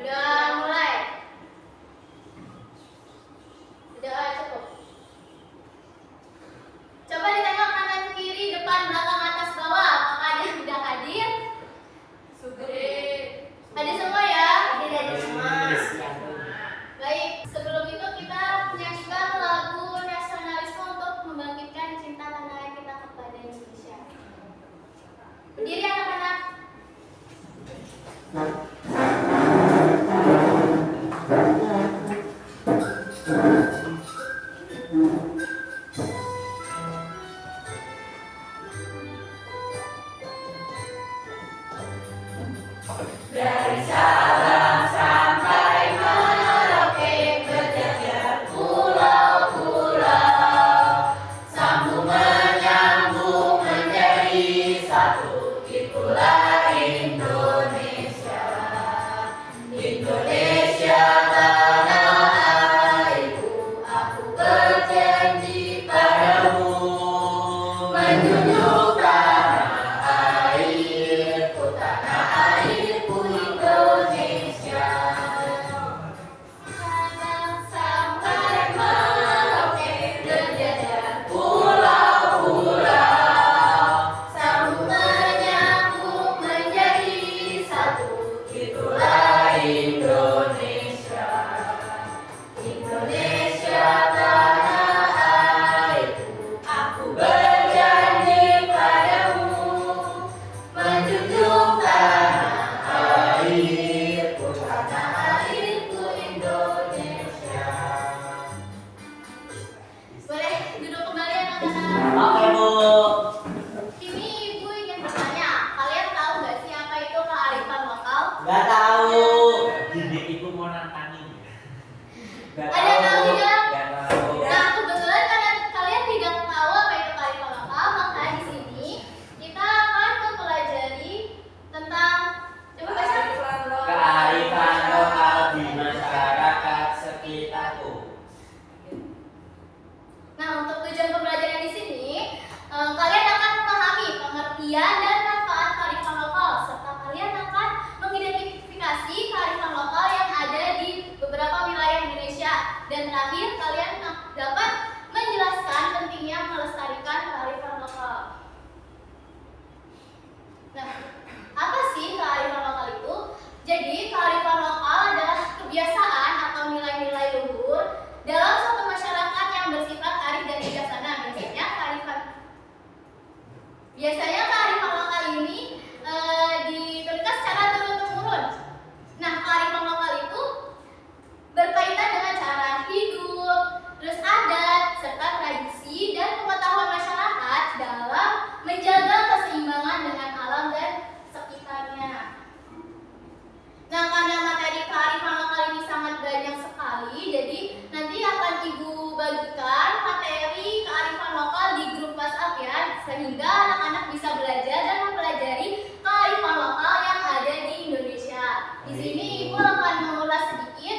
Udah mulai. Udah cukup. Coba ditengok kanan kiri, depan, belakang, atas, bawah. Apakah ada yang tidak hadir? Hadir semua ya? Hadir semua. Baik, sebelum itu kita menyanyikan lagu nasionalisme untuk membangkitkan cinta tanah air kita kepada Indonesia. Berdiri anak-anak. Dari Sabang sampai Merauke berjajar pulau-pulau, sambung menyambung menjadi satu, itulah Indonesia. Indonesia tanah airku, aku berjanji padamu, menjunjung tanah airku, tanah airku Indonesia. Sabang sampai Merauke berjajar pulau-pulau, sambung menyambung menjadi satu, itulah Indonesia. Indonesia tanah airku, aku berjanji padamu, menjunjung tanah airku, tanah airku Indonesia. Boleh duduk kembali anak-anak. Oke, Bu. Ini ibu ingin bertanya, kalian tahu nggak sih apa itu kearifan lokal? Nggak tahu. Jadi ibu mau nantangin. Ada yang tahu tidak? Nggak tahu. Nah, kebetulan karena kalian tidak tahu apa itu kearifan lokal, maka di sini kita akan mempelajari tentang coba baca. Kearifan lokal di masyarakat sekitarku. Nah, untuk tujuan pembelajaran di sini, kalian akan memahami pengertian dan manfaat kearifan lokal, serta kalian akan mengidentifikasi kearifan lokal yang ada di beberapa wilayah Indonesia. Dan terakhir, kalian dapat menjelaskan pentingnya melestarikan kearifan lokal. Nah, apa sih kearifan lokal itu? Jadi, kearifan lokal adalah kebiasaan atau nilai-nilai luhur dalam suatu masyarakat yang bersifat arif dan bijaksana. Biasanya kearifan lokal ini diberikan secara turun-temurun. Nah, kearifan lokal itu berkaitan dengan cara hidup, terus adat, serta tradisi dan pengetahuan masyarakat dalam menjaga keseimbangan dengan alam dan sekitarnya. Nah, karena materi kearifan lokal ini sangat banyak sekali, jadi nanti akan Ibu bagikan materi kearifan lokal di grup WhatsApp ya, sehingga anak-anak bisa belajar dan mempelajari kearifan lokal yang ada di Indonesia. Di sini Ibu akan mengulas sedikit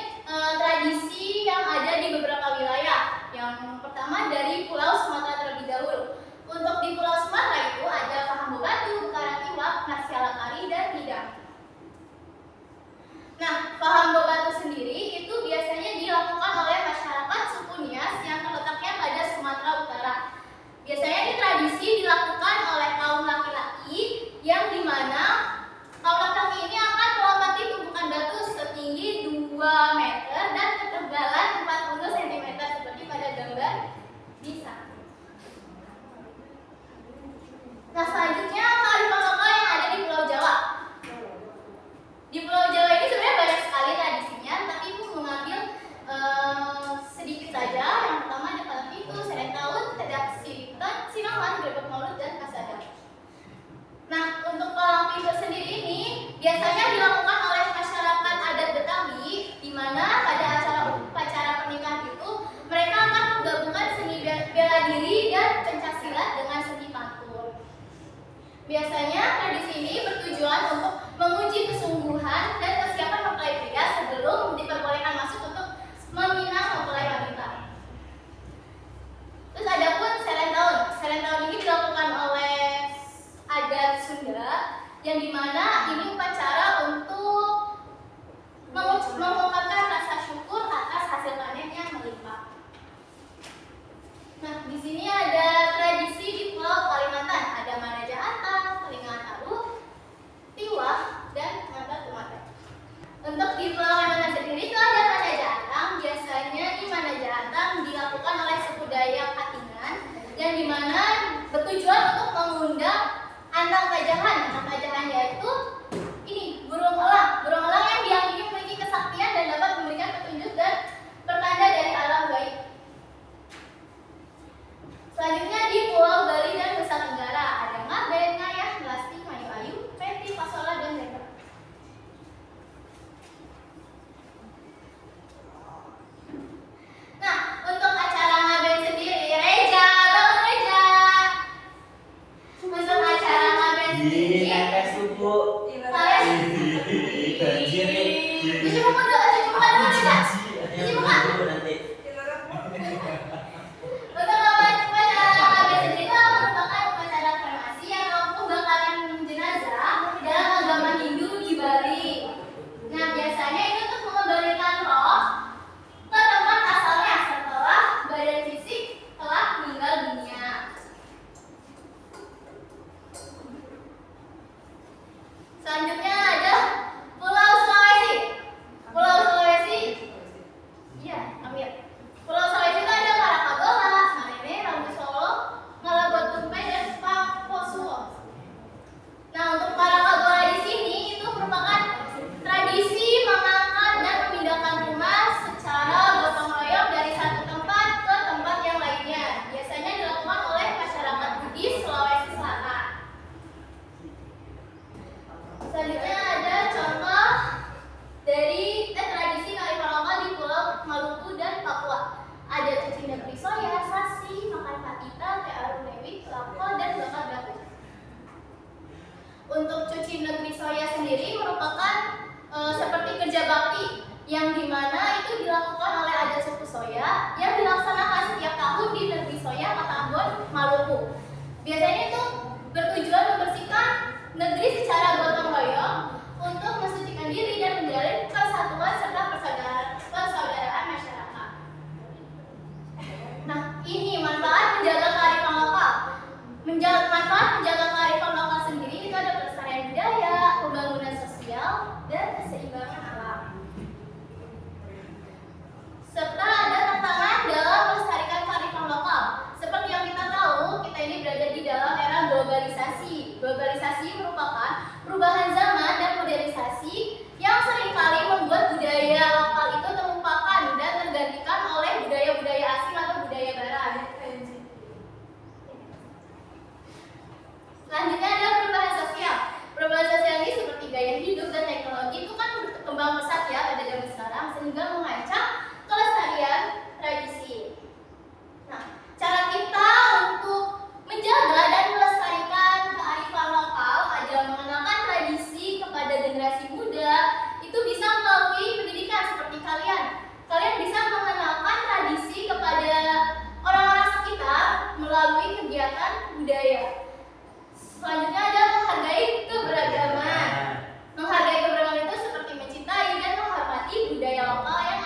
tradisi yang ada di beberapa wilayah. Yang pertama dari Pulau Sumatera terlebih dahulu. Untuk di Pulau Sumatera itu ada Paham Batu, Karangtiwak, Narsialakari, dan Hidang. Nah, paham batu sendiri itu biasanya dilakukan oleh masyarakat suku Nias yang terletaknya pada Sumatera Utara. Biasanya ini tradisi dilakukan oleh kaum laki-laki yang dimana kaum laki-laki ini akan melompati tumpukan batu setinggi 2 meter dan ketebalan 40 cm seperti pada gambar di sana. Nah, selanjutnya kearifan lokal yang ada di Pulau Jawa. Di Pulau Jawa ini sebenarnya banyak sekali tradisinya, tapi Ibu mengambil sedikit saja. Yang pertama ada palang pintu, serentahun, tedak siton, sinaman, grebek maulud, dan kasadap. Nah, untuk palang pintu sendiri ini biasanya dilakukan oleh masyarakat adat Betawi, di mana pada upacara pernikahan itu mereka akan menggabungkan seni bela diri dan pencaksilat dengan seni pantul. Biasanya tradisi ini bertujuan untuk menguji kesungguhan dan kesiapan mempelai pria sebelum diperbolehkan masuk untuk meminang mempelai wanita. Terus ada pun serentahun. Serentahun ini dilakukan oleh adat Sunda, yang dimana ini upacara untuk mengucapkan Untuk di Pulau Kalimantan sendiri itu ada Mana Jatang. Biasanya di Mana Jatang dilakukan oleh suku Dayak Katingan yang dimana bertujuan untuk mengundang Andang Tajahan. Andang Tajahan yaitu ini burung elang yang diyakini memiliki kesaktian dan dapat memberikan petunjuk dan pertanda dari alam gaib. Selanjutnya di Pulau Bali dan Nusa Tenggara ada Ngaben, Ngayah, Melasti, Mayu Ayu, Peti, Pasola, dan Dendra. Nah, untuk acara Ngaben sendiri, Reja, bangun Reja. Untuk acara Ngaben Di sendiri, netes suku. kalian Banjir nih. cuci muka dulu, Reja. Cuci muka. Nanti. Untuk upacara Ngaben sendiri itu merupakan upacara kremasi yang mampu bakalan jenazah dalam agama Hindu di Bali. Nah, biasanya itu untuk mengembalikan roh ke tempat asalnya setelah badan fisik telah meninggal dunia. Selanjutnya ada Pulau Sulawesi. Pulau Sulawesi, iya, ambil. Pulau Sulawesi itu ada Karakagola, Manene, Rambu Solo, Malabot Tumpai, dan Paposuo. Nah, untuk Karakagola di sini itu merupakan tradisi mengangkat dan memindahkan rumah secara gotong royong dari satu tempat ke tempat yang lainnya. Biasanya dilakukan oleh masyarakat Bugis Sulawesi Selatan. Selanjutnya ada contoh dari tradisi kearifan lokal di Pulau Maluku dan Papua. Ada cuci negeri soya, sasi, makan patita, teh arunewi, lako, dan bakar batu. Untuk cuci negeri soya sendiri merupakan seperti kerja bakti yang dimana itu dilakukan oleh adat suku Soya yang dilaksanakan setiap tahun di negeri Soya, Kota Ambon, Maluku. Biasanya itu bertujuan membersihkan negeri secara gotong royong untuk mensucikan diri dan menjalin persatuan serta persaudaraan masyarakat. Nah, ini manfaat menjaga kearifan lokal. Manfaat menjaga kearifan lokal sendiri itu ada pelestarian budaya, pembangunan sosial, dan keseimbangan alam. Serta ada tantangan dalam melestarikan kearifan lokal. Seperti yang kita tahu, kita ini berada di dalam era globalisasi. Globalisasi merupakan perubahan zaman dan modernisasi yang seringkali membuat budaya lokal itu terlupakan dan tergantikan oleh budaya-budaya asing atau budaya barat. Selanjutnya ada perubahan sosial. Perubahan sosial ini seperti gaya hidup dan teknologi itu kan berkembang pesat ya pada zaman sekarang sehingga mengancam kelestarian tradisi. Nah, cara kita untuk menjaga dan melestarikan kearifan lokal adalah mengenalkan tradisi kepada generasi muda itu bisa melalui pendidikan seperti kalian. Kalian bisa mengenalkan tradisi kepada orang-orang sekitar melalui kegiatan budaya. Selanjutnya ada menghargai keberagaman. Menghargai keberagaman itu seperti mencintai dan menghormati budaya lokal yang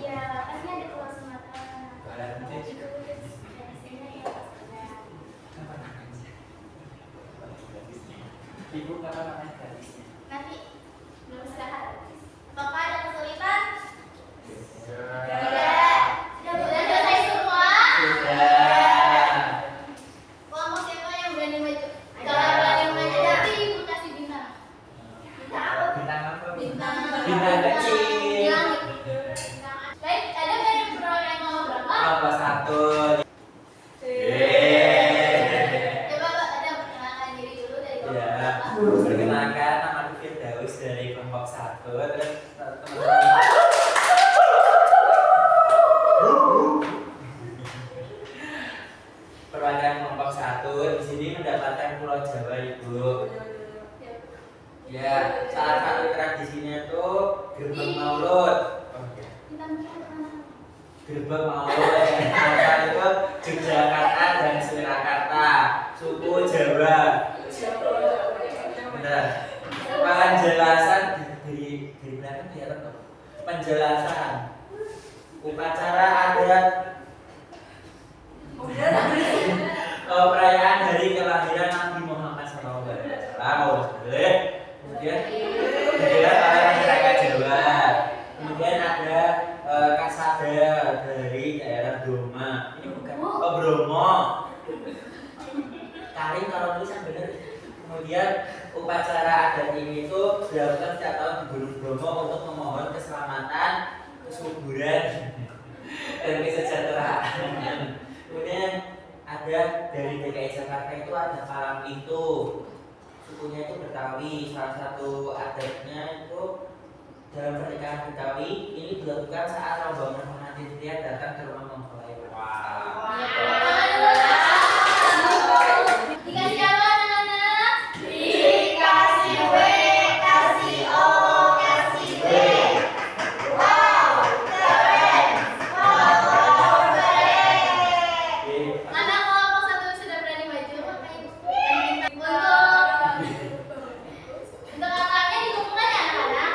Iya, pasti ada Pulau Sumatera. Ibu kapan makan gadisnya? Nanti belum istirahat. Apakah ada kesulitan? Sudah. Sudah selesai semua? Sudah. Kelompok siapa yang berani maju? Kalau berani maju nanti ibu kasih bintang. Bintang apa? Bintang apa? Bintang. Bintang kecil. Baik, ada nggak yang berani nomor berapa? Nomor 1. Coba ada perkenalkan diri dulu dari kelompok Ya, berapa? perkenalkan namaku Firdaus dari kelompok 1. Terus teman-teman perwakilan kelompok 1 di sini mendapatkan Pulau Jawa, Ibu. Ya, salah satu tradisinya tuh gerbang Maulud. Bintang berapa? Gerbang Maulud yang ada itu Yogyakarta dan Surakarta, suku Jawa. Benar. Penjelasan dari belakang kelihatan tuh. Penjelasan upacara adat perayaan hari kelahiran Nabi Muhammad SAW. Kemudian digelar oleh masyarakat Jawa. Kemudian ada kasada dari daerah Doma. Ini bukan Bromo. Karing kalau tulisan benar. Kemudian upacara adat ini itu dilakukan setiap tahun di Gunung Bromo untuk memohon keselamatan, kesuburan, dan kesejahteraan. Kemudian ada dari DKI Jakarta itu ada Palang Pintu. Sukunya itu Betawi. Salah satu adatnya itu dalam pernikahan Betawi ini dilakukan saat rombongan pengantin pria datang ke rumah mempelai. Dikasih apa anak-anak? Dikasih W, kasih O, kasih W. Wow, keren. Wow, keren. Mana kelompok satu sudah berani maju? Untuk kakaknya dikumpulkan ya anak-anak?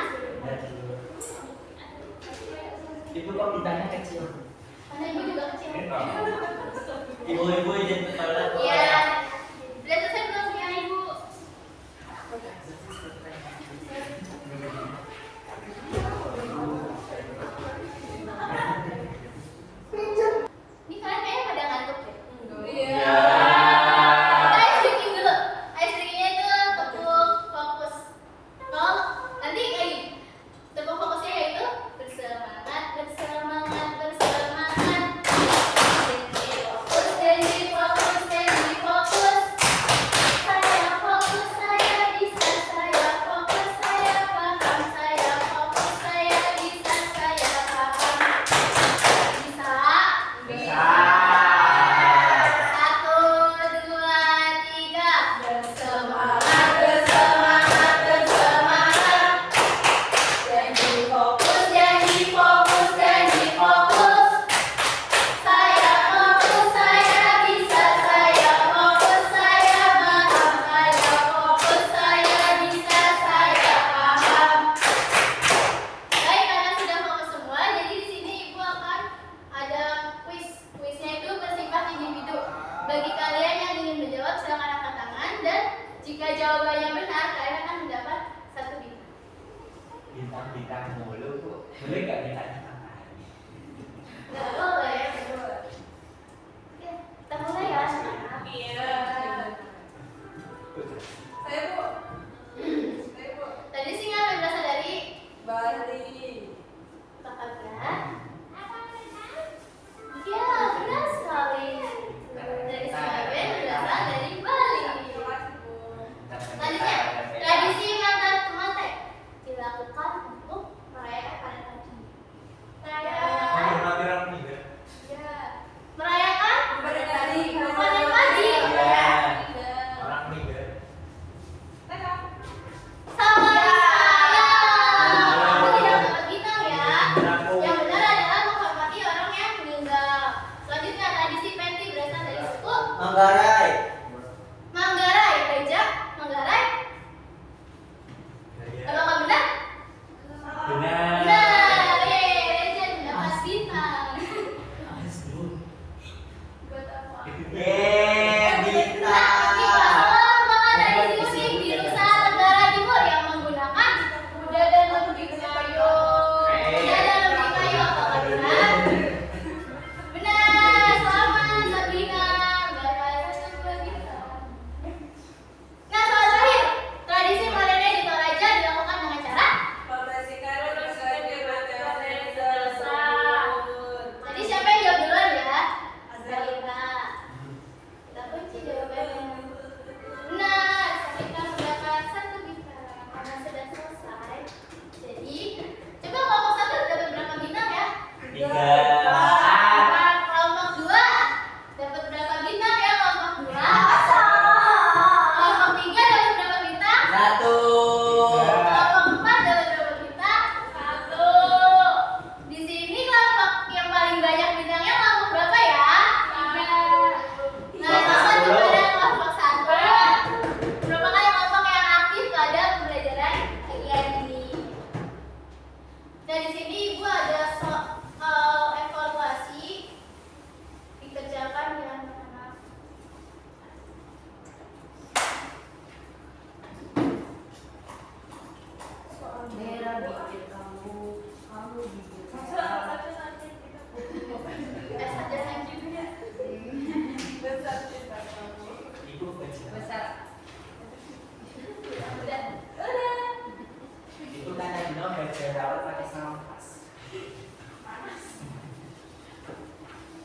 Ibu kok bintangnya kecil? Karena ibu juga kecil. Ibu-ibu izin kepala. Iya. Sudah selesai belum punya ibu? Ini kalian kayaknya pada ngantuk ya? Iya. Kita ice breaking dulu. Ice breakingnya itu tepuk fokus. Kalau nanti kayak gini. Tepuk fokusnya yaitu bersemangat, bersemangat, bersemangat. Fokus, janji fokus, janji fokus. Saya fokus, saya bisa, saya fokus, saya paham, saya fokus, saya bisa, saya paham. Bisa? Bisa. 1, 2, 3. Bersemangat, bersemangat, bersemangat. Janji fokus, janji fokus, janji fokus. Saya fokus, saya bisa, saya fokus, saya paham, saya fokus, saya bisa, saya paham. Baik, karena sudah fokus semua, jadi di sini ibu akan ada kuis. Kuisnya itu bersifat individu. Bagi kalian yang ingin menjawab, silakan angkat tangan dan jika jawabannya benar, kalian akan mendapat 1 bintang. Bintang-bintang mulu, Bu. Boleh nggak bintangnya tambahan? Nggak boleh. Oke, kita mulai ya anak-anak. Tadi singa berasal dari Kakak. Iya, benar sekali. Dari Surabaya berasal dari Bali. Selanjutnya, tradisi ngantar temantek dilakukan untuk merayakan panen padi. Orang meninggal. Merayakan panen padi. Iya. Orang meninggal. Sama saya. Aku tidak dapat bintang ya. Yang benar adalah menghormati orang yang meninggal. Selanjutnya, tradisi penti berasal dari suku Manggarai. Manggarai. Reja, Manggarai. Apakah benar? Benar. Benar. Yeay, Reja benar. Tiga. Kelompok 2 dapat berapa bintang ya kelompok 2? Kelompok 3 dapat berapa bintang? 1. Kelompok 4 dapat berapa bintang? 1. Di sini kelompok yang paling banyak bintangnya kelompok berapa ya? 3. Nah, sama kepada kelompok 1. Merupakan kelompok yang aktif pada pembelajaran bagian ini. Dan di sini Ibu ada soal evaluasi dikerjakan dengan anak. Merah bikin kamu bikin Saja juga. Ibu baca. besar. Udah. Itu kan Dino baca rawat pakai sampas.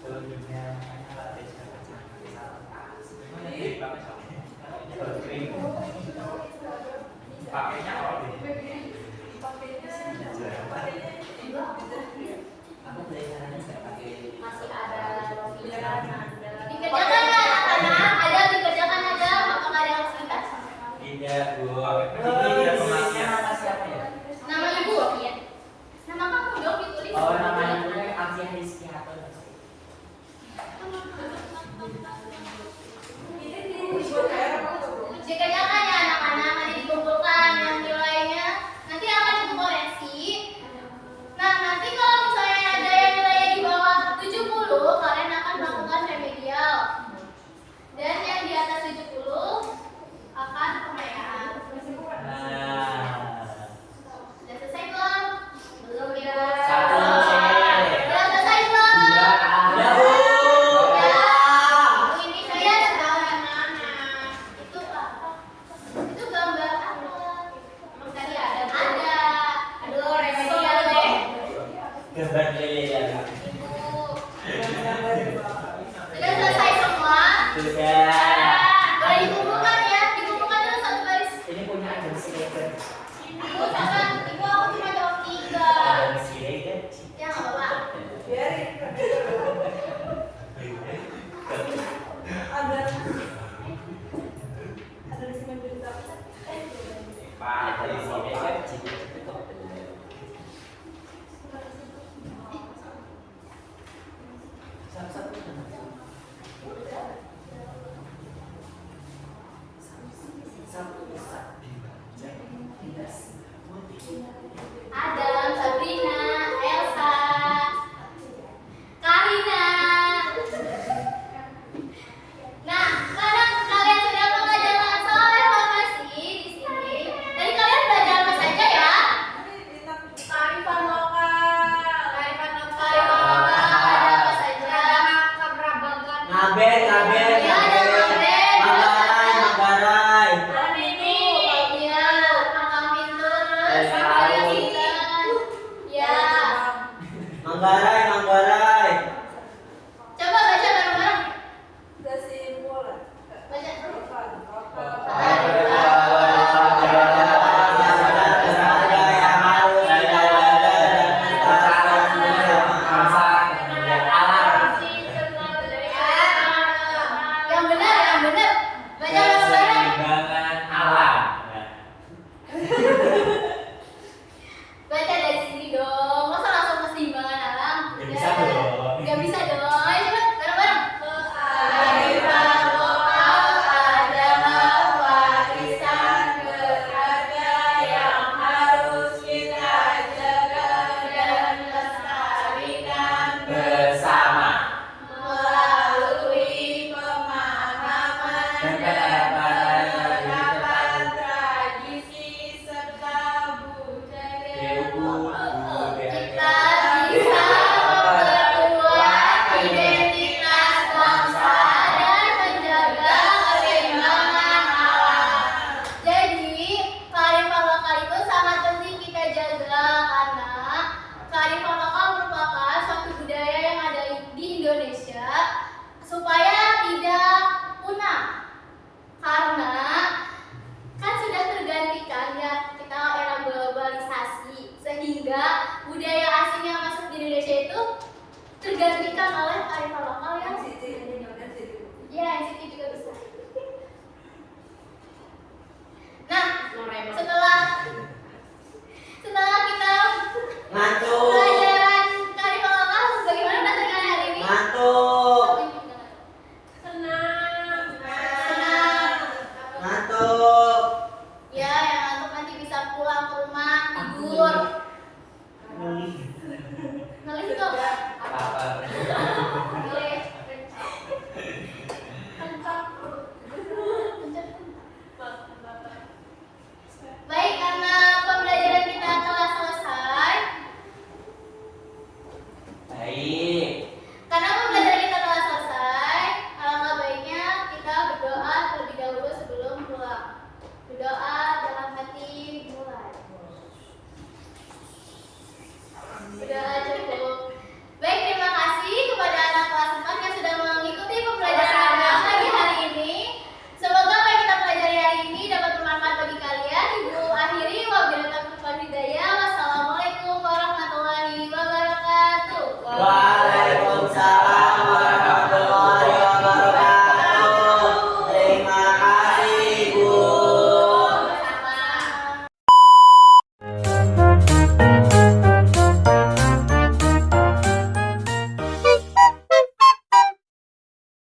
Sebelumnya makanya lah baca pakai sampas. Mana sih pakai sampas? Pakainya apa? Aku belajarnya nggak pakai. Masih ada pilihan ada. Dikerjakan ya anak-anak, ada dikerjakan aja, apakah ada yang singkat? Tidak, Bu. Ini pemasnya nama siapa ya? Nama Ibu? Nama kamu dong ditulis. Oh, namanya itu Amsiah Rizky atau Dikerjakan ya anak-anak, nanti dikumpulkan yang nilainya, nanti akan dikoreksi. Nah, nanti kalau misalnya ada yang nilainya di bawah 70, kalian akan melakukan remedial. Dan yang di atas 70 akan pemeriksaan. Sudah selesai belum? Belum ya. Satu, cek. Sudah selesai belum? Dua, ada, Bu. Ini saya tahu yang mana. Itu apa? Itu gambar apa? Emang tadi ada? Ada. Aduh, remedial deh. Gambar lele ya. Sudah selesai semua? Sudah. Boleh dikumpulkan ya? Dikumpulkan dulu satu baris. Ini punya Adam Siregar. Ibu, jangan. Ibu, aku cuma jawab 3. Adam Siregar. Ya, nggak apa-apa. Pak Adam Siregar. Satu-satu. Adam, Sabrina, Elsa, Karina. Nah, karena kalian sudah mengajarkan soal evaluasi di sini, jadi kalian belajar apa saja ya? Kearifan lokal. Ada apa saja? Ngaben, ngaben, Ya, ada ngaben. Manggarai, Manggarai. Iya, Makamin terus. Kalian ingat? Ya. Manggarai, Manggarai. Coba baca bareng-bareng. Yang benar, yang benar. Baca bareng-bareng. Keseimbangan alam. Baca dari sini dong. Masa langsung keseimbangan alam? Ya tergantikan oleh kearifan lokal yang ya NCT juga bisa. Nah, setelah kita Ngantuk. pelajaran kearifan lokal, bagaimana perasaan kalian hari ini? Ngantuk. Senang. Ngantuk. Ya, yang ngantuk nanti bisa pulang ke rumah tidur. Ngelis itu apa? Apa? Ngelis. Baik, karena pembelajaran kita telah selesai. Baik.